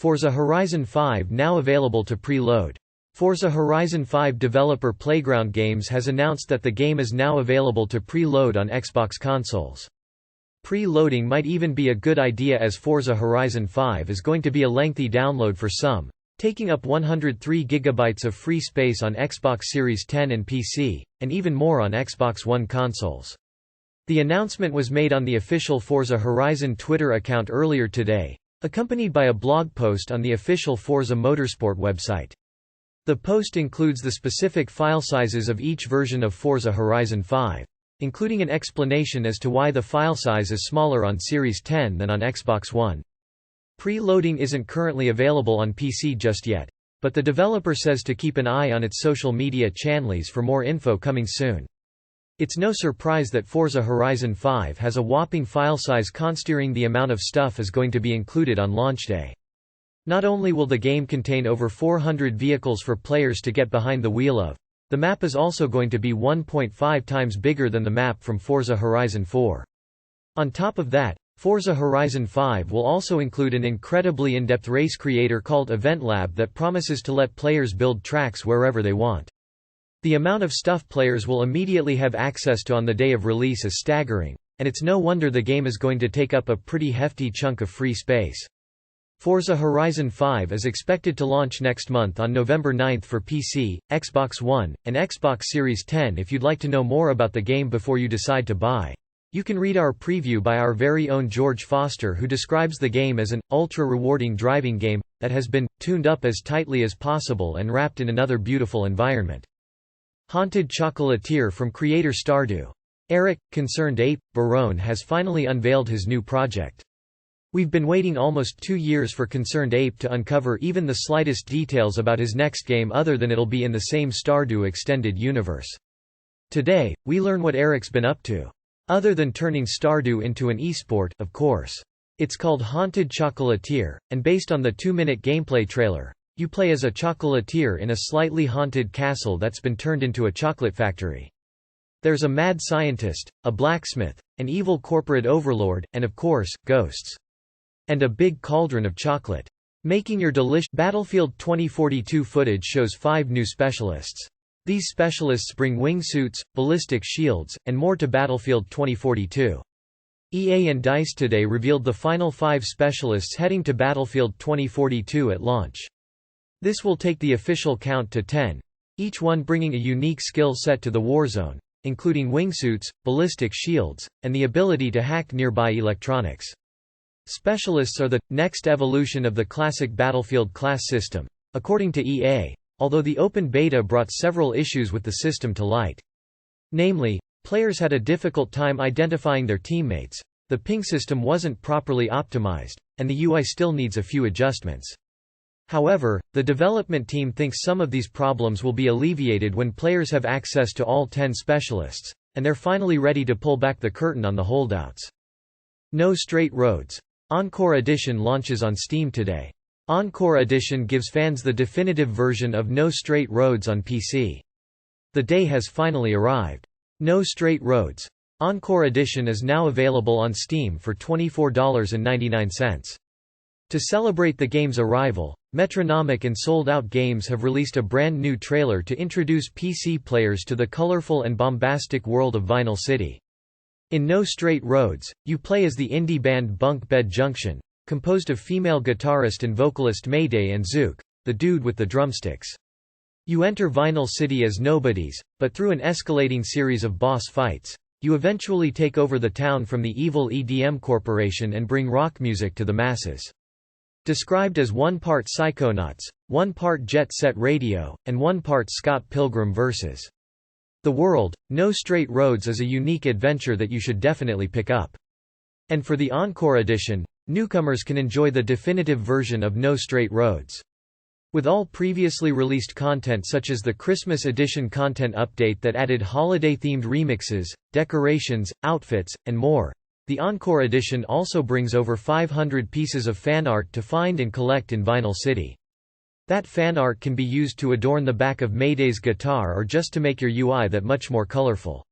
Forza Horizon 5 now available to pre-load. Forza Horizon 5 developer Playground Games has announced that the game is now available to pre-load on Xbox consoles. Pre-loading might even be a good idea as Forza Horizon 5 is going to be a lengthy download for some, taking up 103 GB of free space on Xbox Series X and PC, and even more on Xbox One consoles. The announcement was made on the official Forza Horizon Twitter account earlier today, accompanied by a blog post on the official Forza Motorsport website. The post includes the specific file sizes of each version of Forza Horizon 5, including an explanation as to why the file size is smaller on Series X than on Xbox One. Pre-loading isn't currently available on PC just yet, but the developer says to keep an eye on its social media channels for more info coming soon. It's no surprise that Forza Horizon 5 has a whopping file size considering the amount of stuff is going to be included on launch day. Not only will the game contain over 400 vehicles for players to get behind the wheel of, the map is also going to be 1.5 times bigger than the map from Forza Horizon 4. On top of that, Forza Horizon 5 will also include an incredibly in-depth race creator called Event Lab that promises to let players build tracks wherever they want. The amount of stuff players will immediately have access to on the day of release is staggering, and it's no wonder the game is going to take up a pretty hefty chunk of free space. Forza Horizon 5 is expected to launch next month on November 9 for PC, Xbox One, and Xbox Series X. If you'd like to know more about the game before you decide to buy, you can read our preview by our very own George Foster, who describes the game as an ultra-rewarding driving game that has been tuned up as tightly as possible and wrapped in another beautiful environment. Haunted Chocolatier from creator Stardew. Eric, Concerned Ape, Barone has finally unveiled his new project. We've been waiting almost 2 years for Concerned Ape to uncover even the slightest details about his next game other than it'll be in the same Stardew extended universe. Today, we learn what Eric's been up to. Other than turning Stardew into an esport, of course. It's called Haunted Chocolatier, and based on the 2-minute gameplay trailer, you play as a chocolatier in a slightly haunted castle that's been turned into a chocolate factory. There's a mad scientist, a blacksmith, an evil corporate overlord, and of course, ghosts. And a big cauldron of chocolate. Making your delish. Battlefield 2042 footage shows 5 new specialists. These specialists bring wingsuits, ballistic shields, and more to Battlefield 2042. EA and DICE today revealed the final 5 specialists heading to Battlefield 2042 at launch. This will take the official count to 10, each one bringing a unique skill set to the warzone, including wingsuits, ballistic shields, and the ability to hack nearby electronics. Specialists are the next evolution of the classic Battlefield class system, according to EA, although the open beta brought several issues with the system to light. Namely, players had a difficult time identifying their teammates, the ping system wasn't properly optimized, and the UI still needs a few adjustments. However, the development team thinks some of these problems will be alleviated when players have access to all 10 specialists, and they're finally ready to pull back the curtain on the holdouts. No Straight Roads. Encore Edition launches on Steam today. Encore Edition gives fans the definitive version of No Straight Roads on PC. The day has finally arrived. No Straight Roads. Encore Edition is now available on Steam for $24.99. To celebrate the game's arrival, Metronomic and Sold Out Games have released a brand new trailer to introduce PC players to the colorful and bombastic world of Vinyl City. In No Straight Roads, you play as the indie band Bunk Bed Junction, composed of female guitarist and vocalist Mayday and Zook, the dude with the drumsticks. You enter Vinyl City as nobodies, but through an escalating series of boss fights, you eventually take over the town from the evil EDM Corporation and bring rock music to the masses. Described as 1 part Psychonauts, 1 part Jet Set Radio, and 1 part Scott Pilgrim vs. The World, No Straight Roads is a unique adventure that you should definitely pick up. And for the Encore Edition, newcomers can enjoy the definitive version of No Straight Roads. With all previously released content such as the Christmas Edition content update that added holiday-themed remixes, decorations, outfits, and more, the Encore Edition also brings over 500 pieces of fan art to find and collect in Vinyl City. That fan art can be used to adorn the back of Mayday's guitar or just to make your UI that much more colorful.